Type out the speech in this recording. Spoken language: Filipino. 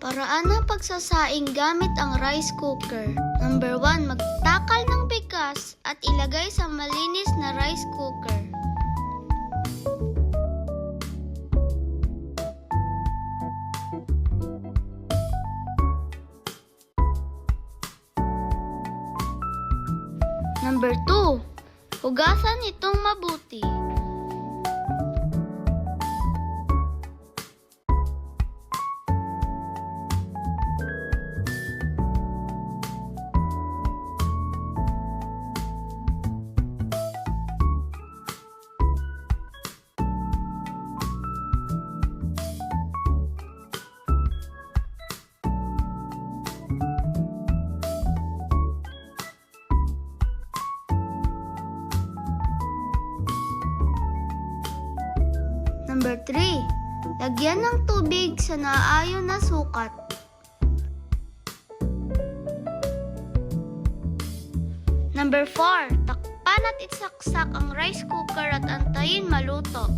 Paraan ng pagsasaing gamit ang rice cooker. Number 1, magtakal ng bigas at ilagay sa malinis na rice cooker. Number 2, hugasan itong mabuti. Number 3, lagyan ng tubig sa naaayon na sukat. Number 4, takpan at isaksak ang rice cooker at antayin maluto.